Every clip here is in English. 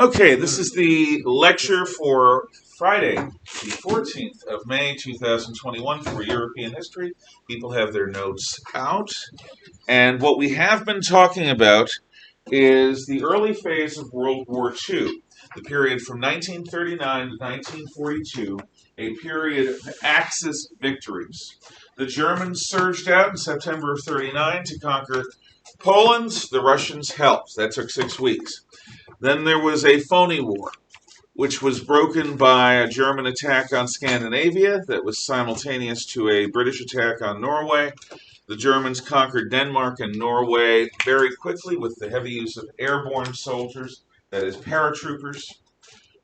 Okay, this is the lecture for Friday, the 14th of May, 2021 for European history. People have their notes out. And what we have been talking about is the early phase of World War II, the period from 1939 to 1942, a period of Axis victories. The Germans surged out in September of 39 to conquer Poland. The Russians helped. That took 6 weeks. Then there was a phony war, which was broken by a German attack on Scandinavia that was simultaneous to a British attack on Norway. The Germans conquered Denmark and Norway very quickly with the heavy use of airborne soldiers, that is, paratroopers.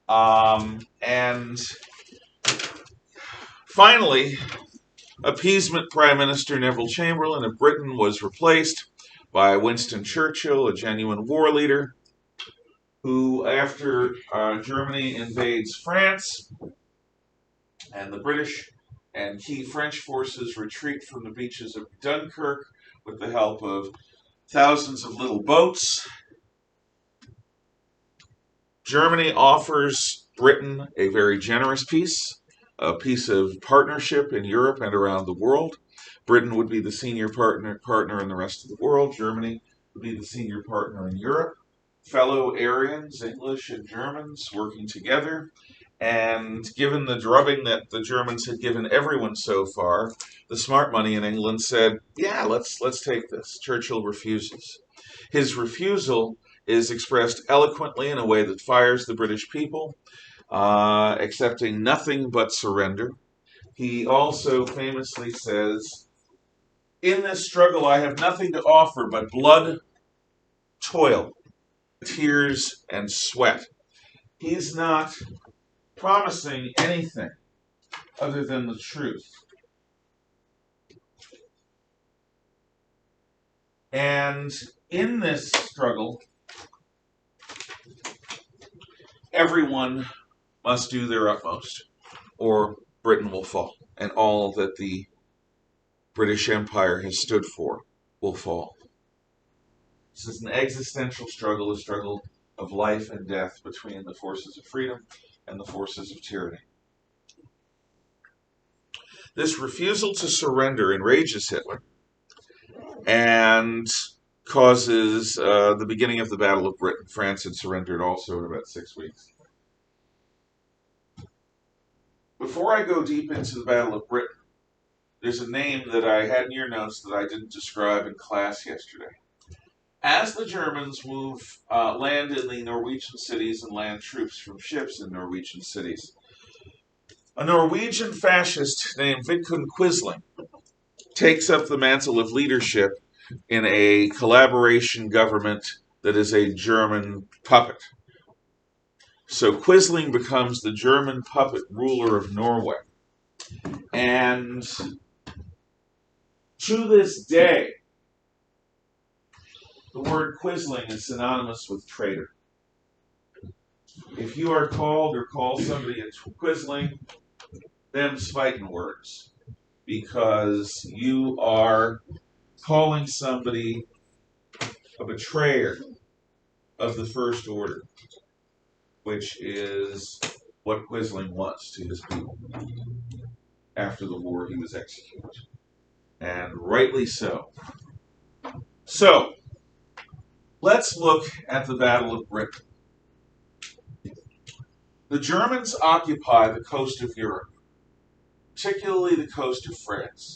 And finally, appeasement Prime Minister Neville Chamberlain of Britain was replaced by Winston Churchill, a genuine war leader, who, after Germany invades France and the British and key French forces retreat from the beaches of Dunkirk with the help of thousands of little boats, Germany offers Britain a very generous peace, a piece of partnership in Europe and around the world. Britain would be the senior partner in the rest of the world. Germany would be the senior partner in Europe. Fellow Aryans, English and Germans, working together. And given the drubbing that the Germans had given everyone so far, the smart money in England said, yeah, let's take this. Churchill refuses. His refusal is expressed eloquently in a way that fires the British people, accepting nothing but surrender. He also famously says, in this struggle I have nothing to offer but blood, toil, tears, and sweat. He's not promising anything other than the truth. And in this struggle, everyone must do their utmost, or Britain will fall, and all that the British Empire has stood for will fall. This is an existential struggle, a struggle of life and death between the forces of freedom and the forces of tyranny. This refusal to surrender enrages Hitler and causes the beginning of the Battle of Britain. France had surrendered also in about 6 weeks. Before I go deep into the Battle of Britain, there's a name that I had in your notes that I didn't describe in class yesterday. As the Germans land in the Norwegian cities and land troops from ships in Norwegian cities, a Norwegian fascist named Vidkun Quisling takes up the mantle of leadership in a collaboration government that is a German puppet. So Quisling becomes the German puppet ruler of Norway. And to this day, the word Quisling is synonymous with traitor. If you are called or call somebody a Quisling, them's fighting words, because you are calling somebody a betrayer of the First Order, which is what Quisling was to his people. After the war, he was executed, and rightly so. So, let's look at the Battle of Britain. The Germans occupy the coast of Europe, particularly the coast of France.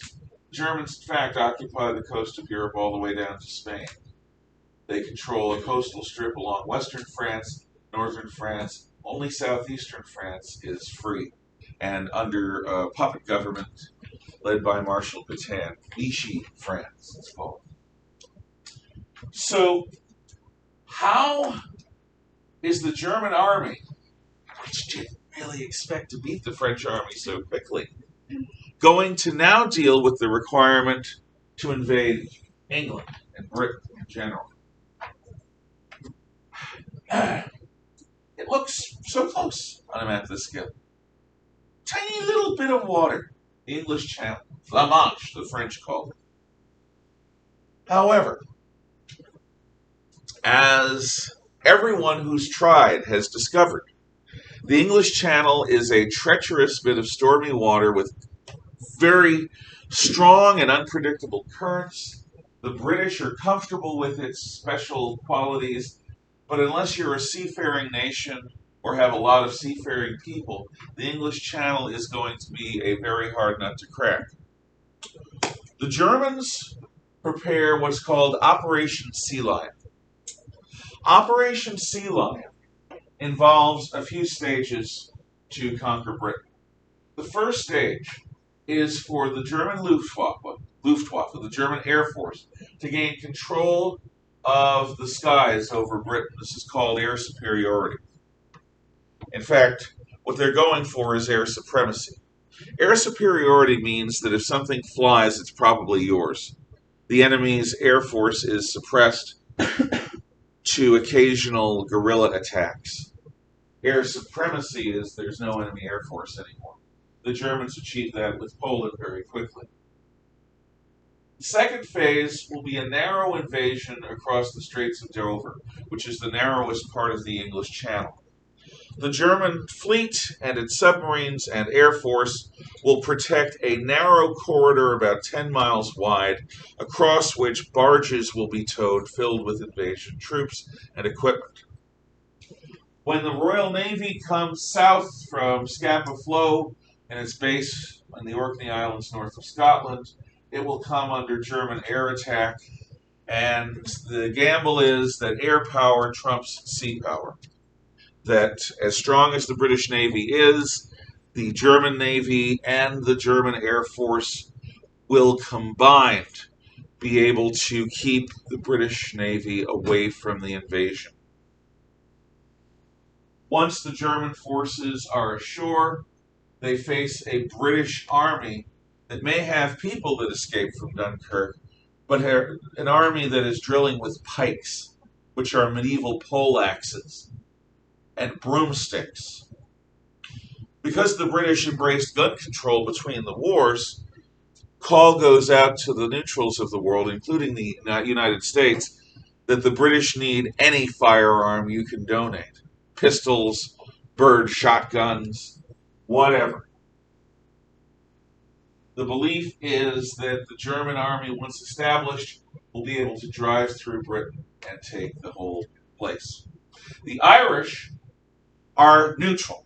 The Germans, in fact, occupy the coast of Europe all the way down to Spain. They control a coastal strip along western France, northern France. Only southeastern France is free and under a puppet government led by Marshal Pétain. Vichy France, it's called. So, how is the German army, which didn't really expect to beat the French army so quickly, going to now deal with the requirement to invade England and Britain in general? It looks so close on a map this scale. Tiny little bit of water, the English Channel, La Manche, the French call it. However, as Everyone who's tried has discovered the English Channel is a treacherous bit of stormy water with very strong and unpredictable currents. The British are comfortable with its special qualities, but unless you're a seafaring nation or have a lot of seafaring people, the English Channel is going to be a very hard nut to crack. The Germans prepare what's called Operation Sea Lion. Operation Sea Lion involves a few stages to conquer Britain. The first stage is for the German Luftwaffe, the German Air Force, to gain control of the skies over Britain. This is called air superiority. In fact, what they're going for is air supremacy. Air superiority means that if something flies, it's probably yours. The enemy's air force is suppressed to occasional guerrilla attacks. Air supremacy is there's no enemy air force anymore. The Germans achieved that with Poland very quickly. The second phase will be a narrow invasion across the Straits of Dover, which is the narrowest part of the English Channel. The German fleet and its submarines and air force will protect a narrow corridor about 10 miles wide, across which barges will be towed filled with invasion troops and equipment. When the Royal Navy comes south from Scapa Flow and its base on the Orkney Islands north of Scotland, it will come under German air attack, and the gamble is that air power trumps sea power. That as strong as the British Navy is, the German Navy and the German Air Force will combined be able to keep the British Navy away from the invasion. Once the German forces are ashore, they face a British army that may have people that escaped from Dunkirk, but an army that is drilling with pikes, which are medieval poleaxes, and broomsticks. Because the British embraced gun control between the wars, call goes out to the neutrals of the world, including the United States, that the British need any firearm you can donate. Pistols, bird shotguns, whatever. The belief is that the German army, once established, will be able to drive through Britain and take the whole place. The Irish are neutral.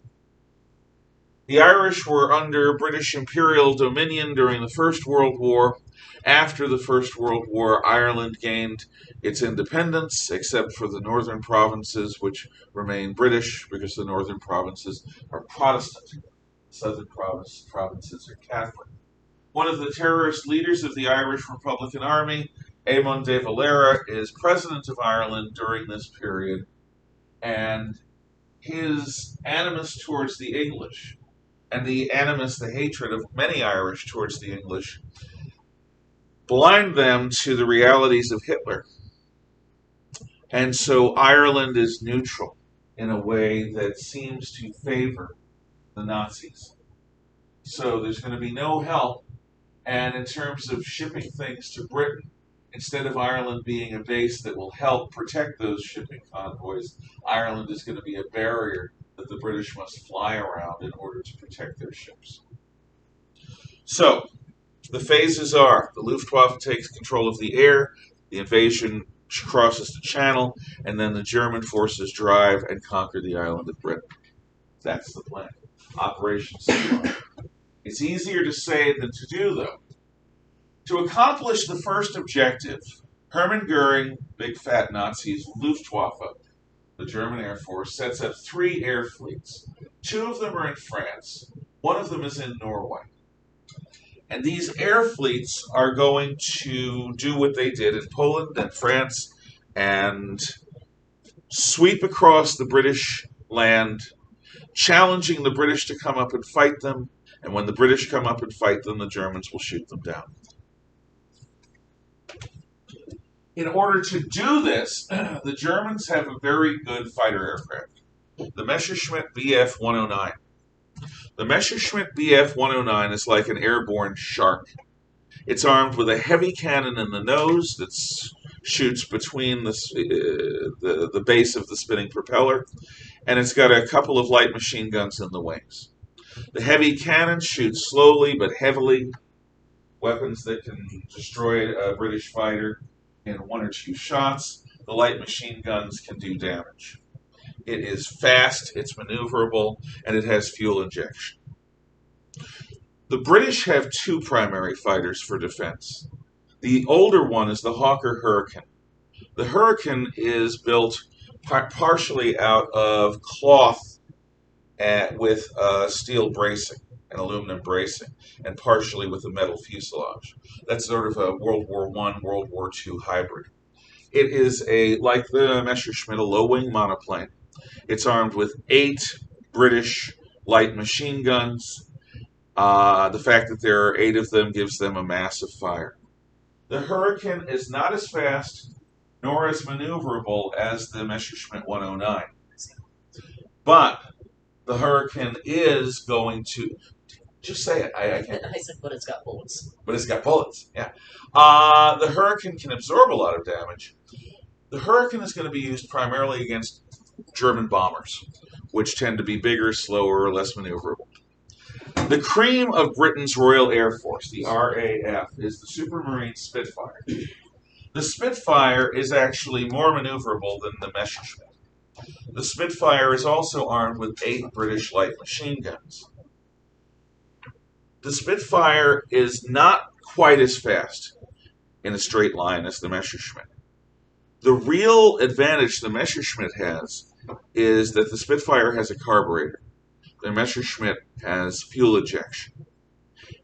The Irish were under British imperial dominion during the First World War. After the First World War, Ireland gained its independence, except for the northern provinces, which remain British because the northern provinces are Protestant. The southern provinces are Catholic. One of the terrorist leaders of the Irish Republican Army, Eamon de Valera, is president of Ireland during this period, and his animus towards the English, and the hatred of many Irish towards the English, blind them to the realities of Hitler. And so Ireland is neutral in a way that seems to favor the Nazis. So there's going to be no help. And in terms of shipping things to Britain, instead of Ireland being a base that will help protect those shipping convoys, Ireland is going to be a barrier that the British must fly around in order to protect their ships. So, the phases are, the Luftwaffe takes control of the air, the invasion crosses the Channel, and then the German forces drive and conquer the island of Britain. That's the plan. Operation Sea Lion. It's easier to say than to do, though. To accomplish the first objective, Hermann Goering, big fat Nazis, Luftwaffe, the German Air Force, sets up 3 air fleets. 2 of them are in France. 1 of them is in Norway. And these air fleets are going to do what they did in Poland and France and sweep across the British land, challenging the British to come up and fight them. And when the British come up and fight them, the Germans will shoot them down. In order to do this, the Germans have a very good fighter aircraft, the Messerschmitt Bf-109. The Messerschmitt Bf-109 is like an airborne shark. It's armed with a heavy cannon in the nose that's shoots between the base of the spinning propeller, and it's got a couple of light machine guns in the wings. The heavy cannon shoots slowly but heavily, weapons that can destroy a British fighter in 1 or 2 shots. The light machine guns can do damage. It is fast, it's maneuverable, and it has fuel injection. The British have 2 primary fighters for defense. The older one is the Hawker Hurricane. The Hurricane is built partially out of cloth with steel bracing and aluminum bracing, and partially with a metal fuselage. That's sort of a World War I, World War II hybrid. It is like the Messerschmitt, a low-wing monoplane. It's armed with 8 British light machine guns. The fact that there are 8 of them gives them a massive fire. The Hurricane is not as fast nor as maneuverable as the Messerschmitt 109. But the Hurricane is going to... Just say it. I can't. I said, but it's got bullets. But it's got bullets, yeah. The Hurricane can absorb a lot of damage. The Hurricane is going to be used primarily against German bombers, which tend to be bigger, slower, less maneuverable. The cream of Britain's Royal Air Force, the RAF, is the Supermarine Spitfire. The Spitfire is actually more maneuverable than the Messerschmitt. The Spitfire is also armed with 8 British light machine guns. The Spitfire is not quite as fast in a straight line as the Messerschmitt. The real advantage the Messerschmitt has is that the Spitfire has a carburetor. The Messerschmitt has fuel injection.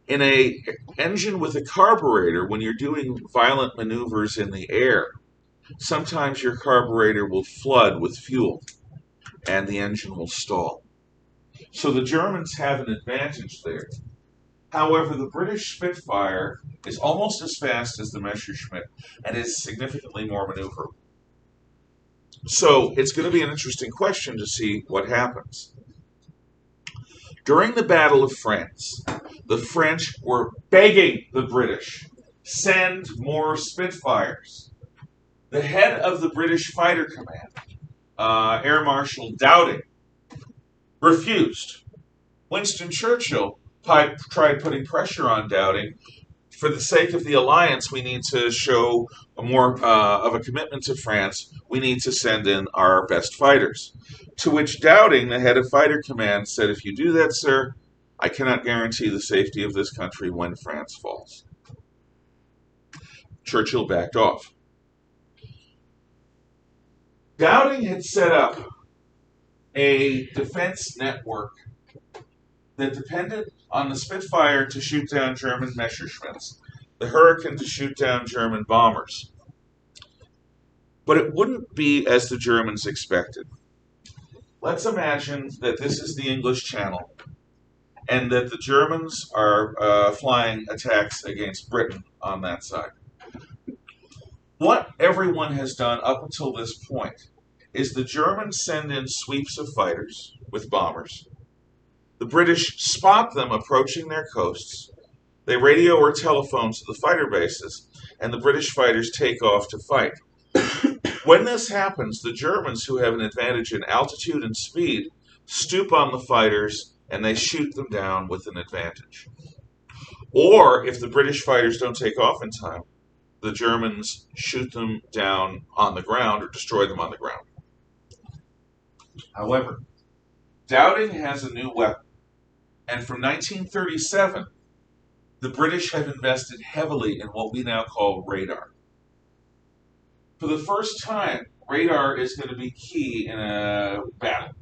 In an engine with a carburetor, when you're doing violent maneuvers in the air, sometimes your carburetor will flood with fuel and the engine will stall. So the Germans have an advantage there. However, the British Spitfire is almost as fast as the Messerschmitt and is significantly more maneuverable. So it's going to be an interesting question to see what happens. During the Battle of France, the French were begging the British, send more Spitfires. The head of the British Fighter Command, Air Marshal Dowding, refused. Winston Churchill tried putting pressure on Dowding. For the sake of the alliance, we need to show more of a commitment to France. We need to send in our best fighters. To which Dowding, the head of Fighter Command, said, if you do that, sir, I cannot guarantee the safety of this country when France falls. Churchill backed off. Dowding had set up a defense network that depended on the Spitfire to shoot down German Messerschmitts, the Hurricane to shoot down German bombers. But it wouldn't be as the Germans expected. Let's imagine that this is the English Channel and that the Germans are flying attacks against Britain on that side. What everyone has done up until this point is the Germans send in sweeps of fighters with bombers. The British spot them approaching their coasts. They radio or telephone to the fighter bases, and the British fighters take off to fight. When this happens, the Germans, who have an advantage in altitude and speed, stoop on the fighters and they shoot them down with an advantage. Or, if the British fighters don't take off in time, the Germans shoot them down on the ground or destroy them on the ground. However, Dowding has a new weapon, and from 1937, the British have invested heavily in what we now call radar. For the first time, radar is going to be key in a battle.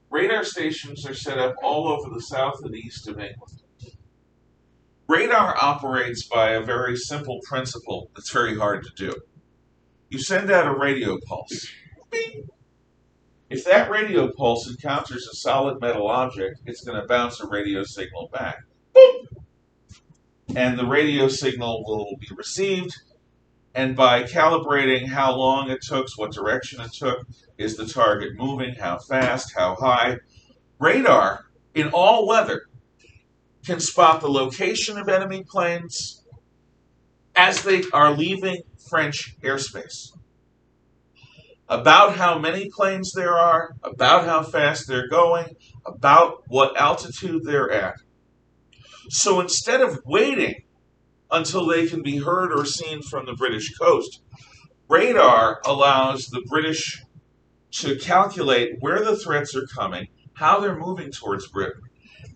Radar stations are set up all over the south and east of England. Radar operates by a very simple principle that's very hard to do. You send out a radio pulse. Bing! If that radio pulse encounters a solid metal object, it's going to bounce a radio signal back. Boom! And the radio signal will be received, and by calibrating how long it took, what direction it took, is the target moving, how fast, how high, radar, in all weather, can spot the location of enemy planes, as they are leaving French airspace. About how many planes there are, about how fast they're going, about what altitude they're at. So instead of waiting until they can be heard or seen from the British coast, radar allows the British to calculate where the threats are coming, how they're moving towards Britain,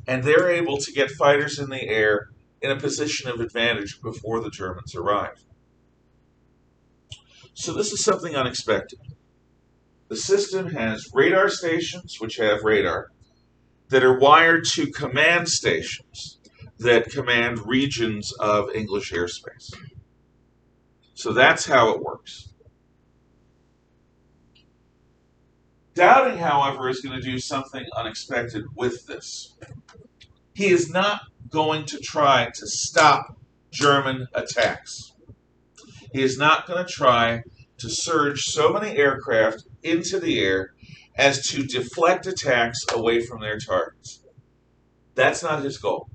and they're able to get fighters in the air in a position of advantage before the Germans arrive. So this is something unexpected. The system has radar stations, which have radar, that are wired to command stations that command regions of English airspace. So that's how it works. Dowding, however, is going to do something unexpected with this. He is not going to try to stop German attacks. He is not going to try to surge so many aircraft into the air as to deflect attacks away from their targets. That's not his goal.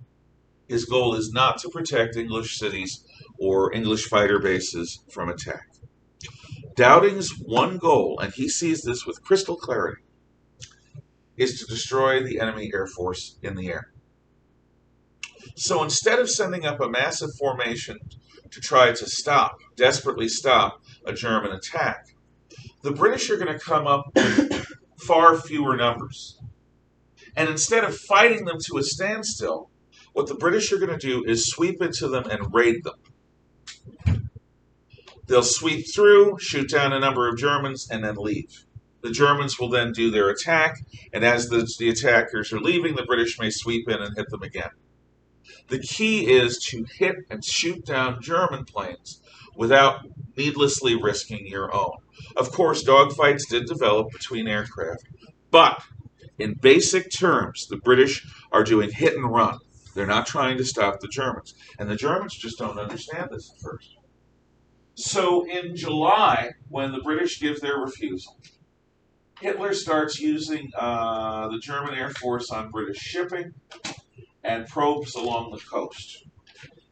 His goal is not to protect English cities or English fighter bases from attack. Dowding's one goal, and he sees this with crystal clarity, is to destroy the enemy air force in the air. So instead of sending up a massive formation to try to desperately stop a German attack, the British are going to come up with far fewer numbers. And instead of fighting them to a standstill, what the British are going to do is sweep into them and raid them. They'll sweep through, shoot down a number of Germans, and then leave. The Germans will then do their attack, and as the attackers are leaving, the British may sweep in and hit them again. The key is to hit and shoot down German planes without needlessly risking your own. Of course, dogfights did develop between aircraft, but in basic terms, the British are doing hit and run. They're not trying to stop the Germans, and the Germans just don't understand this at first. So in July, when the British give their refusal, Hitler starts using the German Air Force on British shipping and probes along the coast.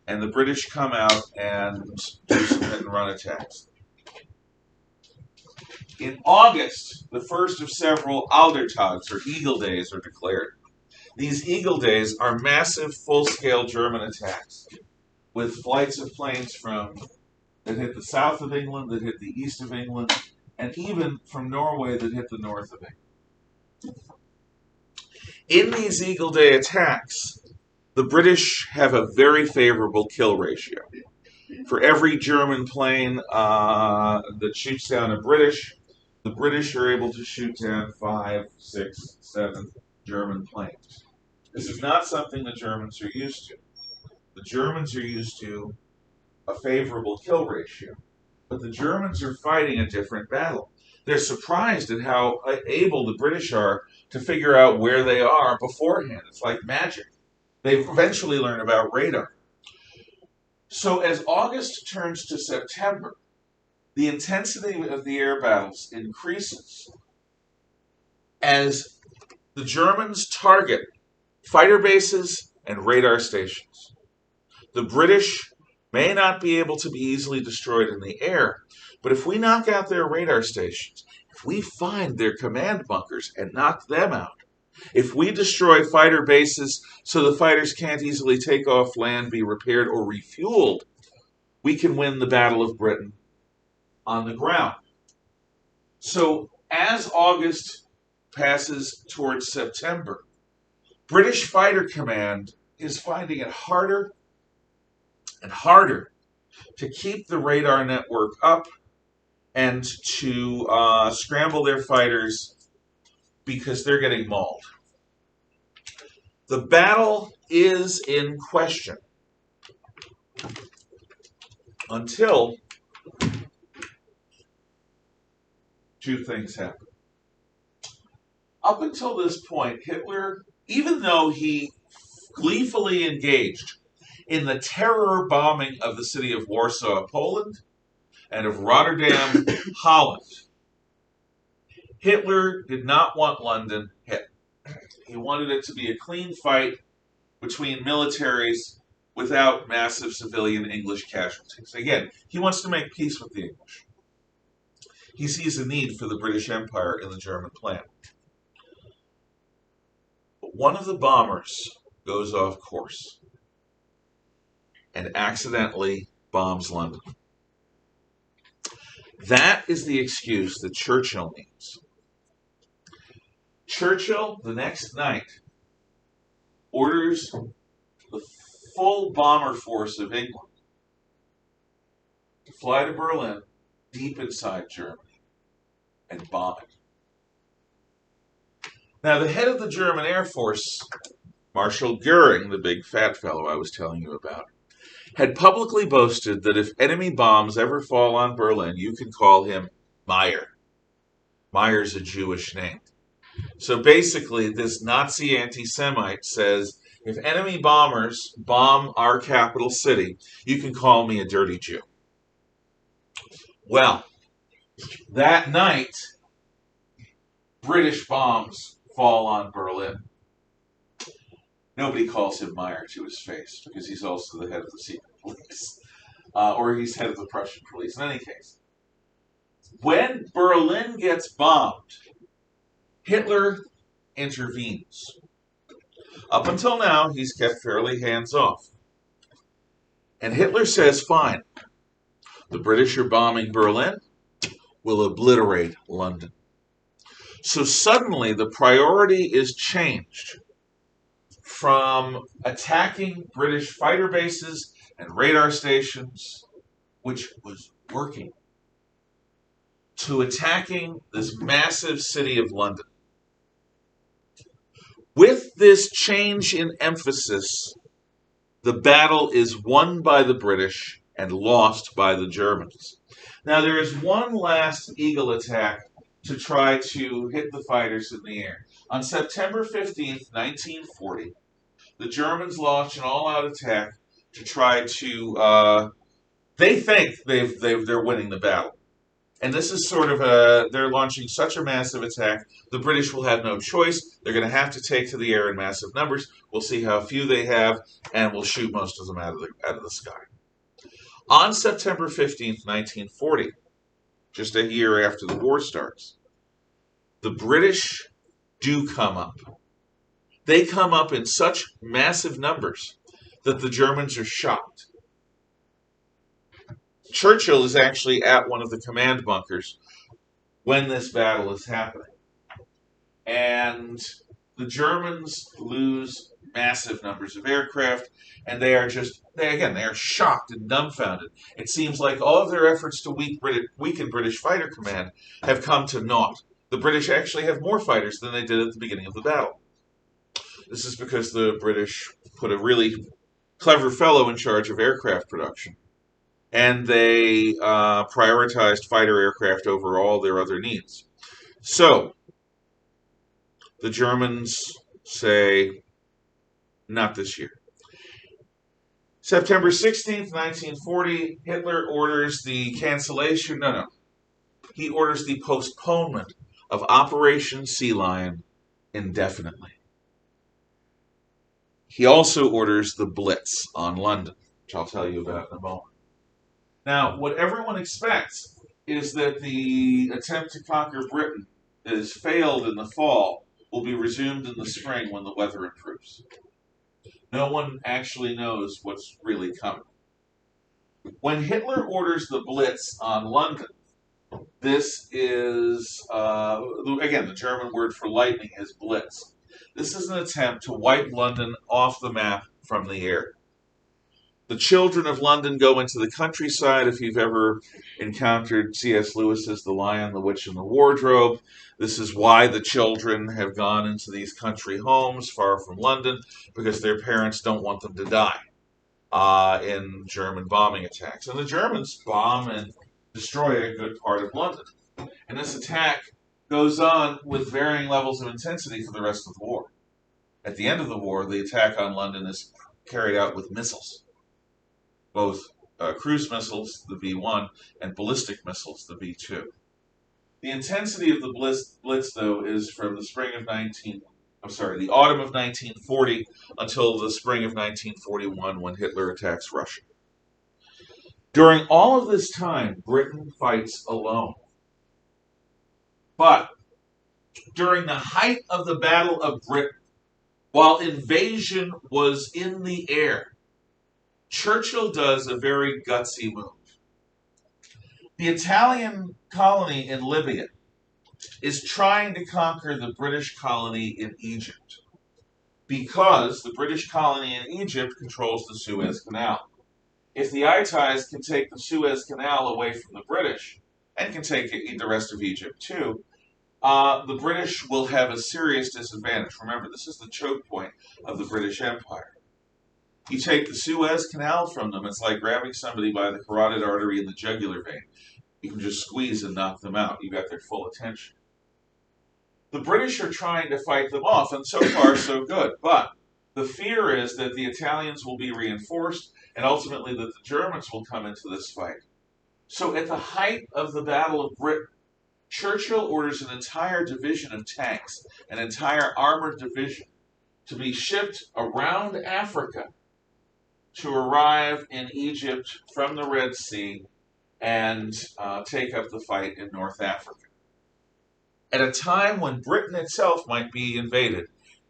And the British come out and do some hit and run attacks. In August, the first of several Aldertags, or Eagle Days, are declared. These Eagle Days are massive, full-scale German attacks with flights of planes that hit the south of England, that hit the east of England, and even from Norway that hit the north of England. In these Eagle Day attacks, the British have a very favorable kill ratio. For every German plane that shoots down the British are able to shoot down 5, 6, 7 German planes. This is not something the Germans are used to. The Germans are used to a favorable kill ratio. But the Germans are fighting a different battle. They're surprised at how able the British are to figure out where they are beforehand. It's like magic. They eventually learn about radar. So as August turns to September, the intensity of the air battles increases as the Germans target fighter bases and radar stations. The British may not be able to be easily destroyed in the air, but if we knock out their radar stations, if we find their command bunkers and knock them out, if we destroy fighter bases so the fighters can't easily take off land, be repaired, or refueled, we can win the Battle of Britain on the ground. So as August passes towards September, British Fighter Command is finding it harder and harder to keep the radar network up and to scramble their fighters because they're getting mauled. The battle is in question until two things happen. Up until this point, Hitler, even though he gleefully engaged in the terror bombing of the city of Warsaw, Poland, and of Rotterdam, Holland, Hitler did not want London hit. He wanted it to be a clean fight between militaries without massive civilian English casualties. Again, he wants to make peace with the English. He sees a need for the British Empire in the German plan. But one of the bombers goes off course and accidentally bombs London. That is the excuse that Churchill needs. Churchill, the next night, orders the full bomber force of England to fly to Berlin, deep inside Germany, and bomb it. Now, the head of the German Air Force, Marshal Goering, the big fat fellow I was telling you about, had publicly boasted that if enemy bombs ever fall on Berlin, you can call him Meyer. Meyer's a Jewish name. So basically, this Nazi anti-Semite says, if enemy bombers bomb our capital city, you can call me a dirty Jew. Well, that night, British bombs fall on Berlin. Nobody calls him Meyer to his face because he's also the head of the secret police. Or he's head of the Prussian police. In any case, when Berlin gets bombed, Hitler intervenes. Up until now, he's kept fairly hands-off. And Hitler says, fine, the British are bombing Berlin, we'll obliterate London. So suddenly the priority is changed from attacking British fighter bases and radar stations, which was working, to attacking this massive city of London. With this change in emphasis, the battle is won by the British and lost by the Germans. Now, there is one last Eagle attack to try to hit the fighters in the air. On September 15th, 1940, the Germans launch an all-out attack to try to, they think they're winning the battle. And this is sort of they're launching such a massive attack, the British will have no choice. They're going to have to take to the air in massive numbers. We'll see how few they have, and we'll shoot most of them out of the sky. On September 15th, 1940, just a year after the war starts, the British do come up. They come up in such massive numbers that the Germans are shocked. Churchill is actually at one of the command bunkers when this battle is happening. And the Germans lose massive numbers of aircraft, and they are shocked and dumbfounded. It seems like all of their efforts to weaken British fighter command have come to naught. The British actually have more fighters than they did at the beginning of the battle. This is because the British put a really clever fellow in charge of aircraft production, and they prioritized fighter aircraft over all their other needs. So, the Germans say, not this year. September 16th, 1940, Hitler orders the cancellation, he orders the postponement of Operation Sea Lion indefinitely. He also orders the Blitz on London, which I'll tell you about in a moment. Now, what everyone expects is that the attempt to conquer Britain that has failed in the fall will be resumed in the spring when the weather improves. No one actually knows what's really coming. When Hitler orders the Blitz on London, this is, again, the German word for lightning is Blitz. This is an attempt to wipe London off the map from the air. The children of London go into the countryside. If you've ever encountered C.S. Lewis's The Lion, the Witch, and the Wardrobe, this is why the children have gone into these country homes far from London, because their parents don't want them to die in German bombing attacks. And the Germans bomb and destroy a good part of London. And this attack goes on with varying levels of intensity for the rest of the war. At the end of the war, the attack on London is carried out with missiles. Both cruise missiles, the B-1, and ballistic missiles, the B-2. The intensity of the Blitz, though, is from the spring of 1940 the autumn of 1940 until the spring of 1941 when Hitler attacks Russia. During all of this time, Britain fights alone. But during the height of the Battle of Britain, while invasion was in the air, Churchill does a very gutsy move. The Italian colony in Libya is trying to conquer the British colony in Egypt because the British colony in Egypt controls the Suez Canal. If the Allies can take the Suez Canal away from the British, and can take the rest of Egypt too, the British will have a serious disadvantage. Remember, this is the choke point of the British Empire. You take the Suez Canal from them, it's like grabbing somebody by the carotid artery in the jugular vein. You can just squeeze and knock them out. You got their full attention. The British are trying to fight them off, and so far so good. But the fear is that the Italians will be reinforced, and ultimately that the Germans will come into this fight. So at the height of the Battle of Britain, Churchill orders an entire division of tanks, an entire armored division, to be shipped around Africa to arrive in Egypt from the Red Sea and take up the fight in North Africa. At a time when Britain itself might be invaded,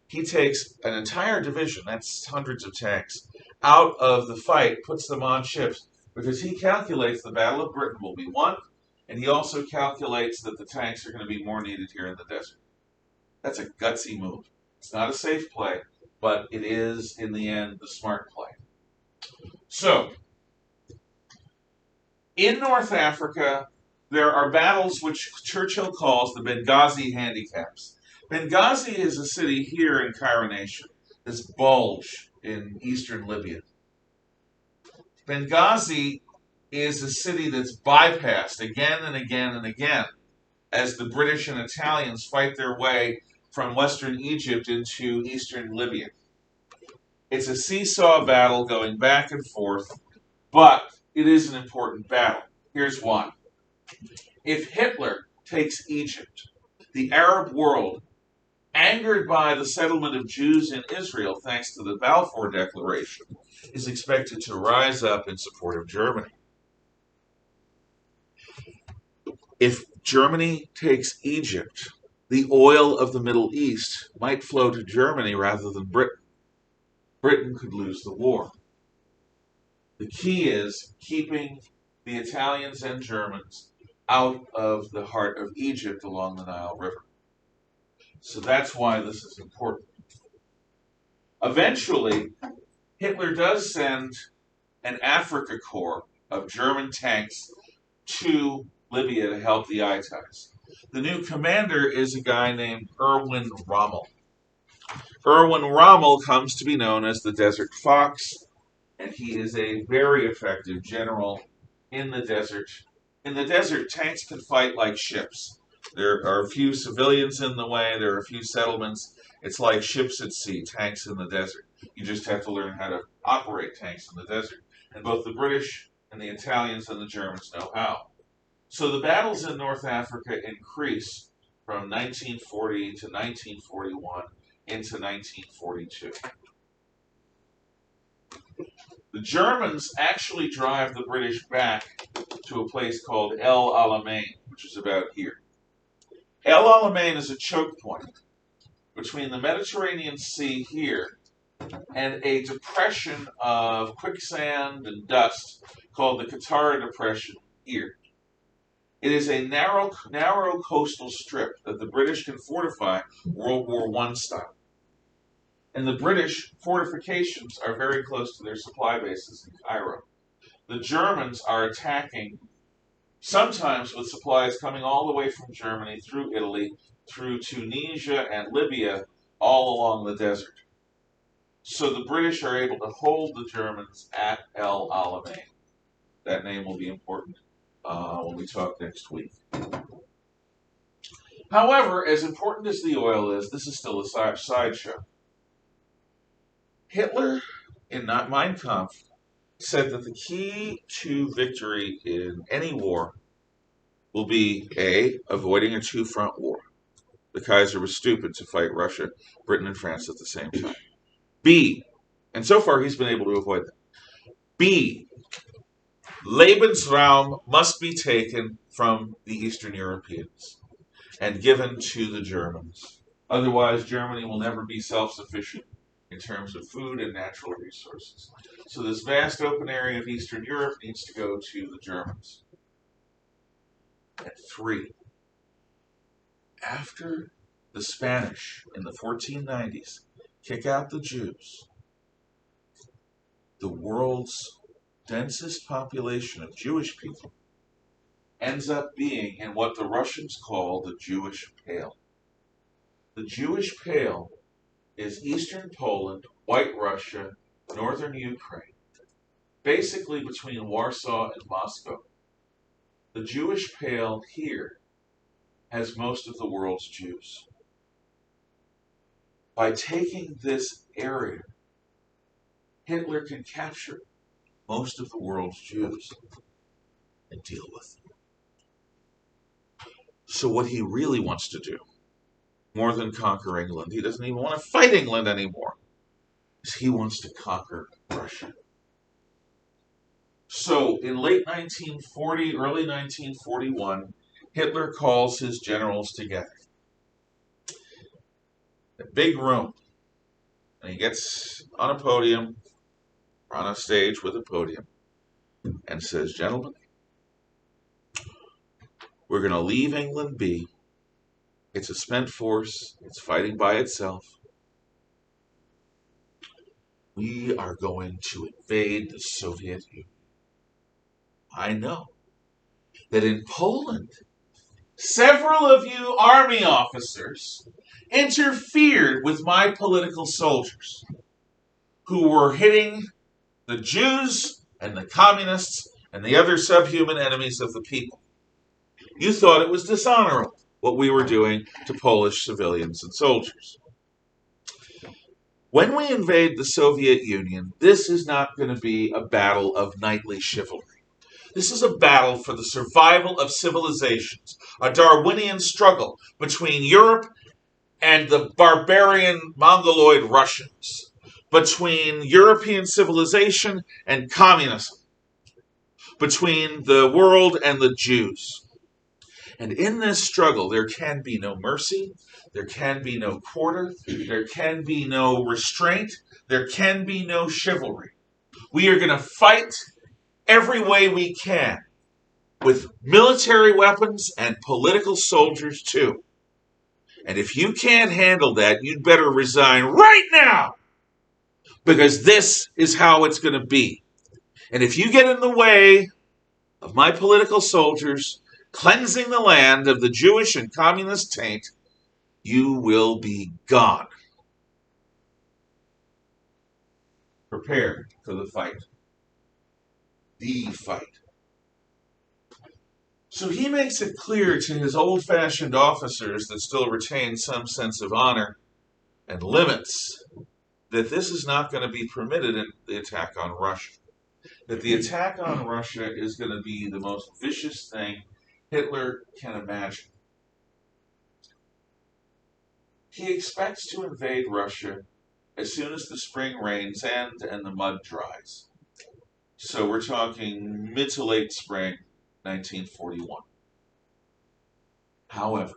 he takes an entire division, that's hundreds of tanks, out of the fight, puts them on ships, because he calculates the Battle of Britain will be won, and he also calculates that the tanks are going to be more needed here in the desert. That's a gutsy move. It's not a safe play, but it is, in the end, the smart play. So, in North Africa, there are battles which Churchill calls the Benghazi handicaps. Benghazi is a city here in Cairo Nation, this bulge in eastern Libya. Benghazi is a city that's bypassed again and again and again as the British and Italians fight their way from western Egypt into eastern Libya. It's a seesaw battle going back and forth, but it is an important battle. Here's why. If Hitler takes Egypt, the Arab world, angered by the settlement of Jews in Israel thanks to the Balfour Declaration, is expected to rise up in support of Germany. If Germany takes Egypt, the oil of the Middle East might flow to Germany rather than Britain. Britain could lose the war. The key is keeping the Italians and Germans out of the heart of Egypt along the Nile River. So that's why this is important. Eventually, Hitler does send an Africa Corps of German tanks to Libya to help the Allies. The new commander is a guy named Erwin Rommel. Erwin Rommel comes to be known as the Desert Fox, and he is a very effective general in the desert. In the desert, tanks can fight like ships. There are a few civilians in the way, there are a few settlements. It's like ships at sea, tanks in the desert. You just have to learn how to operate tanks in the desert. And both the British and the Italians and the Germans know how. So the battles in North Africa increase from 1940 to 1941 into 1942. The Germans actually drive the British back to a place called El Alamein, which is about here. El Alamein is a choke point between the Mediterranean Sea here and a depression of quicksand and dust called the Qattara Depression here. It is a narrow coastal strip that the British can fortify World War I style. And the British fortifications are very close to their supply bases in Cairo. The Germans are attacking, sometimes with supplies coming all the way from Germany, through Italy, through Tunisia and Libya, all along the desert. So the British are able to hold the Germans at El Alamein. That name will be important when we talk next week. However, as important as the oil is, this is still a sideshow. Hitler, in Not Mein Kampf, said that the key to victory in any war will be A, avoiding a two-front war, The Kaiser was stupid to fight Russia, Britain, and France at the same time. B, and so far he's been able to avoid that. B, Lebensraum must be taken from the Eastern Europeans and given to the Germans. Otherwise, Germany will never be self-sufficient in terms of food and natural resources. So this vast open area of Eastern Europe needs to go to the Germans. And 3, after the Spanish in the 1490s kick out the Jews, the world's densest population of Jewish people ends up being in what the Russians call the Jewish Pale. The Jewish Pale is Eastern Poland, White Russia, Northern Ukraine, basically between Warsaw and Moscow. The Jewish Pale here has most of the world's Jews. By taking this area, Hitler can capture most of the world's Jews and deal with them. So what he really wants to do, more than conquer England, he doesn't even want to fight England anymore, is he wants to conquer Russia. So in late 1940, early 1941, Hitler calls his generals together. A big room. And he gets on a podium, or on a stage with a podium, and says, "Gentlemen, we're going to leave England be. It's a spent force. It's fighting by itself. We are going to invade the Soviet Union. I know that in Poland, several of you army officers interfered with my political soldiers who were hitting the Jews and the communists and the other subhuman enemies of the people. You thought it was dishonorable what we were doing to Polish civilians and soldiers. When we invade the Soviet Union, this is not going to be a battle of knightly chivalry. This is a battle for the survival of civilizations, a Darwinian struggle between Europe and the barbarian Mongoloid Russians, between European civilization and communism, between the world and the Jews. And in this struggle, there can be no mercy, there can be no quarter, there can be no restraint, there can be no chivalry. We are going to fight every way we can, with military weapons and political soldiers too. And if you can't handle that, you'd better resign right now, because this is how it's going to be. And if you get in the way of my political soldiers cleansing the land of the Jewish and communist taint, you will be gone. Prepare for the fight. The fight. So he makes it clear to his old-fashioned officers that still retain some sense of honor and limits that this is not going to be permitted in the attack on Russia. That the attack on Russia is going to be the most vicious thing Hitler can imagine. He expects to invade Russia as soon as the spring rains end and the mud dries. So we're talking mid to late spring 1941. However,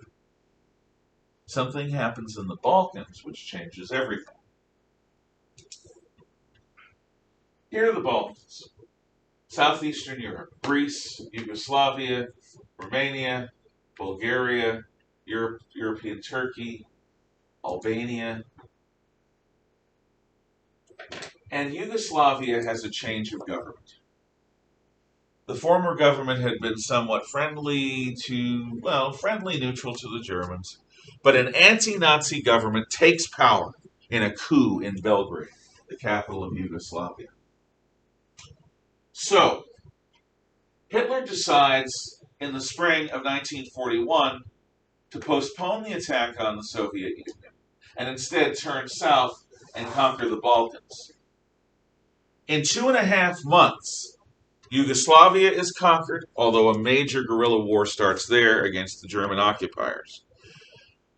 something happens in the Balkans which changes everything. Here are the Balkans. Southeastern Europe, Greece, Yugoslavia, Romania, Bulgaria, European Turkey, Albania. And Yugoslavia has a change of government. The former government had been somewhat friendly neutral to the Germans, but an anti-Nazi government takes power in a coup in Belgrade, the capital of Yugoslavia. So, Hitler decides in the spring of 1941 to postpone the attack on the Soviet Union and instead turn south and conquer the Balkans. In 2.5 months, Yugoslavia is conquered, although a major guerrilla war starts there against the German occupiers.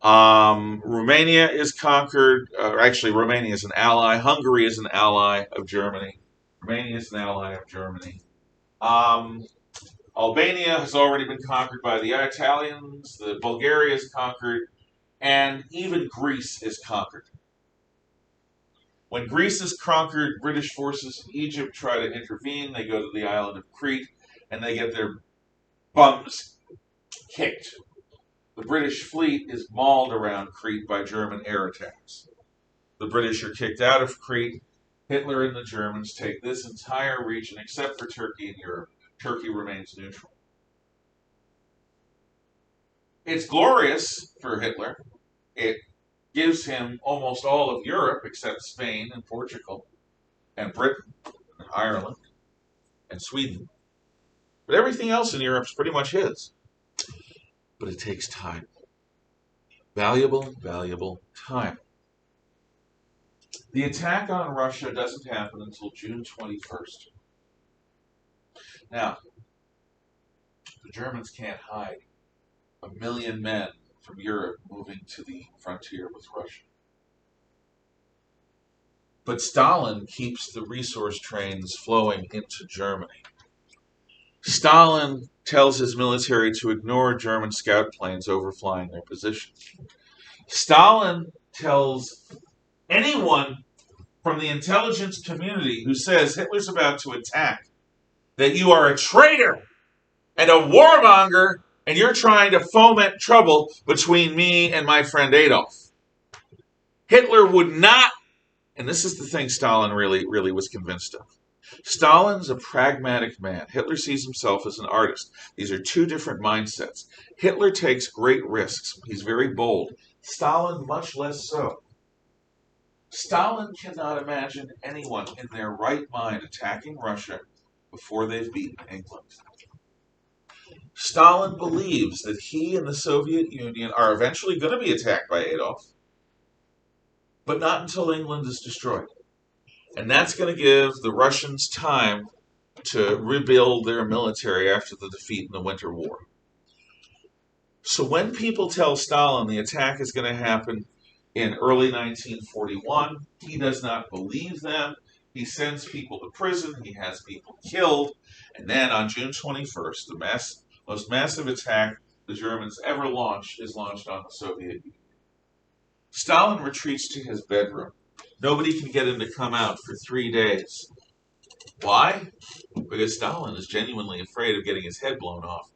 Romania is conquered. Actually, Romania is an ally. Hungary is an ally of Germany. Romania is an ally of Germany. Um, Albania has already been conquered by the Italians. The Bulgaria is conquered, and even Greece is conquered. When Greece is conquered, British forces in Egypt try to intervene. They go to the island of Crete, and they get their bums kicked. The British fleet is mauled around Crete by German air attacks. The British are kicked out of Crete. Hitler and the Germans take this entire region, except for Turkey and Europe. Turkey remains neutral. It's glorious for Hitler. It gives him almost all of Europe except Spain and Portugal and Britain and Ireland and Sweden. But everything else in Europe is pretty much his. But it takes time. Valuable, valuable time. The attack on Russia doesn't happen until June 21st. Now, the Germans can't hide 1,000,000 men from Europe moving to the frontier with Russia. But Stalin keeps the resource trains flowing into Germany. Stalin tells his military to ignore German scout planes overflying their position. Stalin tells anyone from the intelligence community who says Hitler's about to attack that you are a traitor and a warmonger and you're trying to foment trouble between me and my friend Adolf. Hitler would not, and this is the thing Stalin really was convinced of. Stalin's a pragmatic man. Hitler sees himself as an artist. These are two different mindsets. Hitler takes great risks. He's very bold. Stalin, much less so. Stalin cannot imagine anyone in their right mind attacking Russia before they've beaten England. Stalin believes that he and the Soviet Union are eventually going to be attacked by Adolf, but not until England is destroyed. And that's going to give the Russians time to rebuild their military after the defeat in the Winter War. So when people tell Stalin the attack is going to happen in early 1941, he does not believe them. He sends people to prison. He has people killed. And then on June 21st, the most massive attack the Germans ever launched is launched on the Soviet Union. Stalin retreats to his bedroom. Nobody can get him to come out for 3 days. Why? Because Stalin is genuinely afraid of getting his head blown off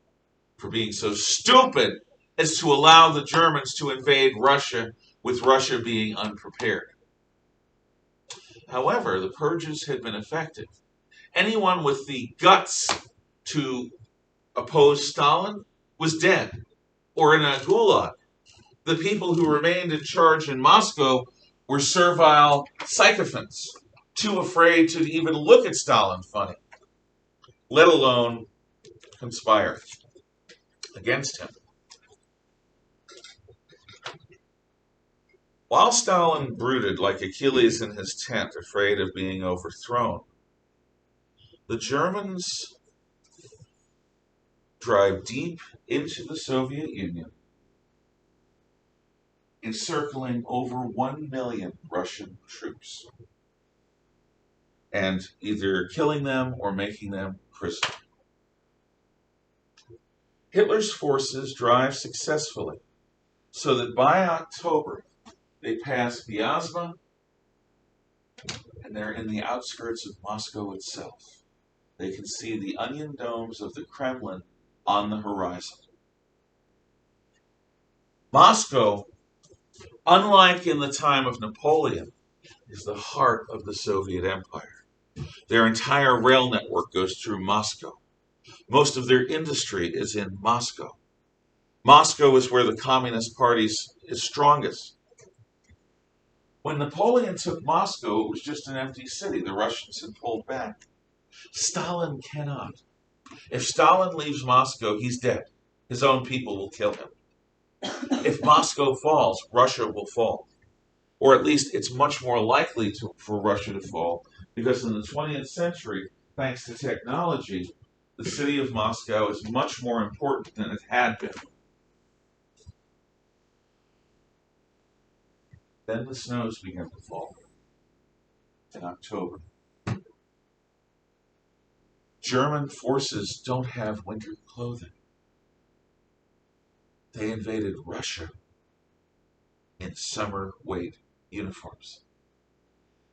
for being so stupid as to allow the Germans to invade Russia with Russia being unprepared. However, the purges had been effective. Anyone with the guts to oppose Stalin was dead or in a gulag. The people who remained in charge in Moscow were servile sycophants, too afraid to even look at Stalin funny, let alone conspire against him. While Stalin brooded like Achilles in his tent, afraid of being overthrown, the Germans drive deep into the Soviet Union, encircling over 1,000,000 Russian troops, and either killing them or making them prisoners. Hitler's forces drive successfully, so that by October they pass Vyazma and they're in the outskirts of Moscow itself. They can see the onion domes of the Kremlin on the horizon. Moscow, unlike in the time of Napoleon, is the heart of the Soviet Empire. Their entire rail network goes through Moscow. Most of their industry is in Moscow. Moscow is where the Communist Party is strongest. When Napoleon took Moscow, it was just an empty city. The Russians had pulled back. Stalin cannot. If Stalin leaves Moscow, he's dead. His own people will kill him. If Moscow falls, Russia will fall. Or at least it's much more likely for Russia to fall, because in the 20th century, thanks to technology, the city of Moscow is much more important than it had been. Then the snows began to fall in October. German forces don't have winter clothing. They invaded Russia in summer weight uniforms.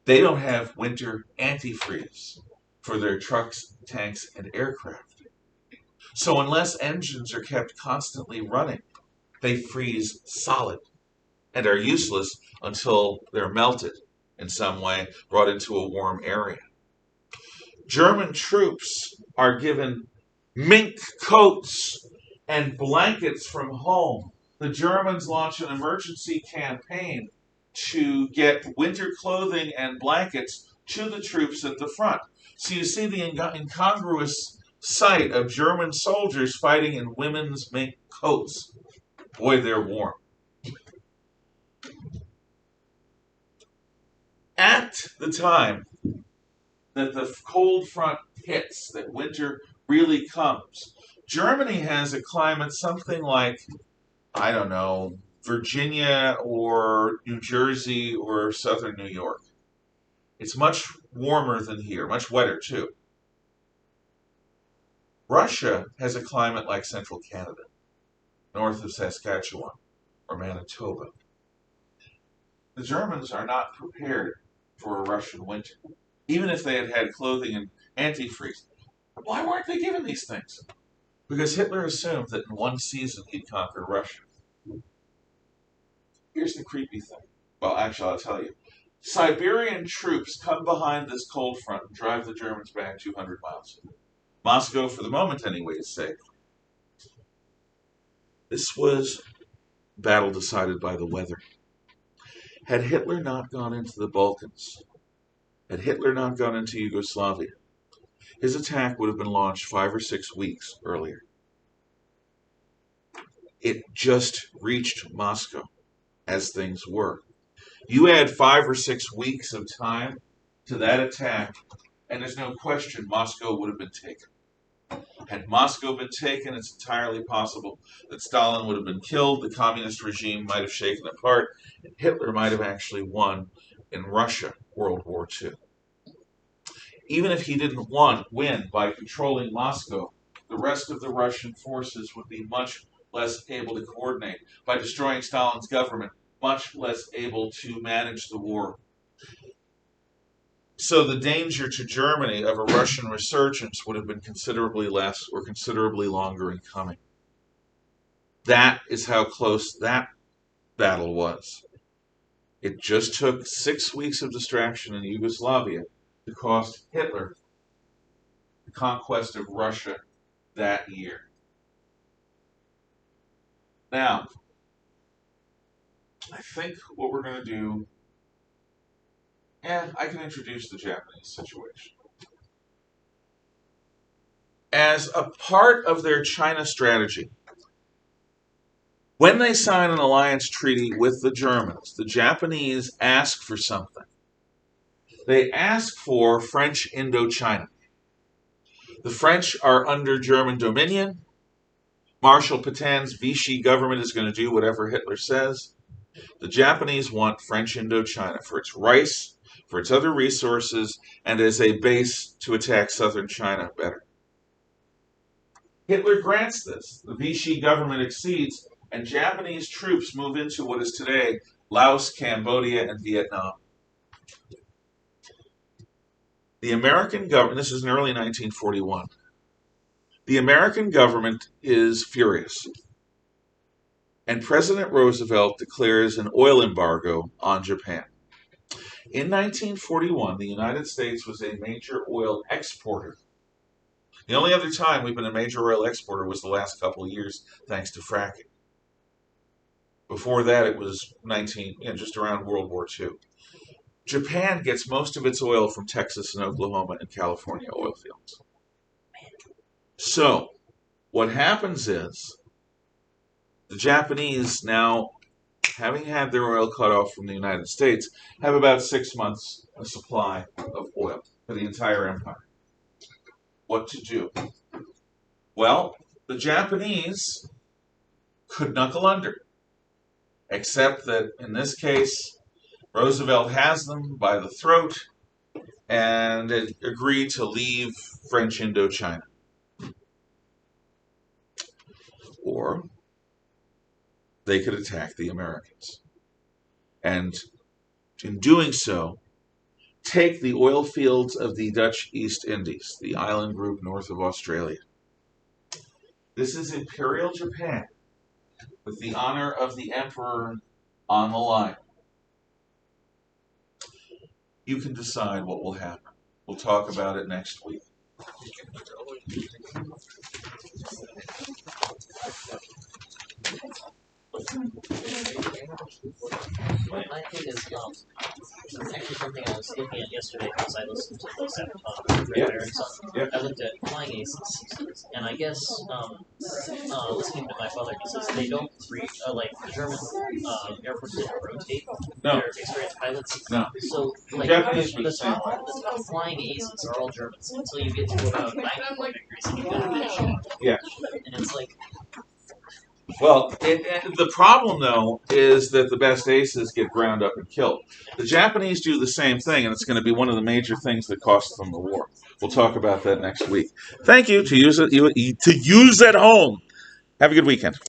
They don't have winter antifreeze for their trucks, tanks, and aircraft. So unless engines are kept constantly running, they freeze solid and are useless until they're melted in some way, brought into a warm area. German troops are given mink coats and blankets from home. The Germans launch an emergency campaign to get winter clothing and blankets to the troops at the front. So you see the incongruous sight of German soldiers fighting in women's mink coats. Boy, they're warm. At the time that the cold front hits, that winter really comes, Germany has a climate something like, I don't know, Virginia or New Jersey or southern New York. It's much warmer than here, much wetter too. Russia has a climate like central Canada, north of Saskatchewan or Manitoba. The Germans are not prepared for a Russian winter, even if they had had clothing and antifreeze. Why weren't they given these things? Because Hitler assumed that in one season he'd conquer Russia. Here's the creepy thing. Well, actually, I'll tell you. Siberian troops come behind this cold front and drive the Germans back 200 miles. Moscow, for the moment anyway, is safe. This was a battle decided by the weather. Had Hitler not gone into the Balkans, had Hitler not gone into Yugoslavia, his attack would have been launched 5 or 6 weeks earlier. It just reached Moscow as things were. You add 5 or 6 weeks of time to that attack, and there's no question Moscow would have been taken. Had Moscow been taken, it's entirely possible that Stalin would have been killed, the communist regime might have shaken apart, and Hitler might have actually won in Russia World War II. Even if he didn't win by controlling Moscow, the rest of the Russian forces would be much less able to coordinate. By destroying Stalin's government, much less able to manage the war. So the danger to Germany of a Russian resurgence would have been considerably less or considerably longer in coming. That is how close that battle was. It just took 6 weeks of distraction in Yugoslavia to cost Hitler the conquest of Russia that year. Now, I think what we're going to do, I can introduce the Japanese situation. As a part of their China strategy, when they sign an alliance treaty with the Germans, the Japanese ask for something. They ask for French Indochina. The French are under German dominion. Marshal Pétain's Vichy government is going to do whatever Hitler says. The Japanese want French Indochina for its rice, for its other resources, and as a base to attack southern China better. Hitler grants this. The Vichy government accedes, and Japanese troops move into what is today Laos, Cambodia, and Vietnam. The American government, this is in early 1941, the American government is furious. And President Roosevelt declares an oil embargo on Japan. In 1941, the United States was a major oil exporter. The only other time we've been a major oil exporter was the last couple of years, thanks to fracking. Before that, it was just around World War II. Japan gets most of its oil from Texas and Oklahoma and California oil fields. So, what happens is, the Japanese now, having had their oil cut off from the United States, have about 6 months of supply of oil for the entire empire. What to do? Well, the Japanese could knuckle under, except that in this case, Roosevelt has them by the throat and agreed to leave French Indochina. Or they could attack the Americans. And in doing so, take the oil fields of the Dutch East Indies, the island group north of Australia. This is Imperial Japan, with the honor of the Emperor on the line. You can decide what will happen. We'll talk about it next week. My thing is, actually something I was looking at yesterday because I listened to the Sabotage with Red Son. Yep. I looked at flying aces, and I guess listening to my father, he says they don't like the German Air Force didn't rotate their experienced pilots. No. So like Japanese the top flying aces are all Germans until you get to about 94 degrees and you've got a bit shit. Yeah. And it's like. Well, the problem, though, is that the best aces get ground up and killed. The Japanese do the same thing, and it's going to be one of the major things that costs them the war. We'll talk about that next week. Thank you. To use at home. Have a good weekend.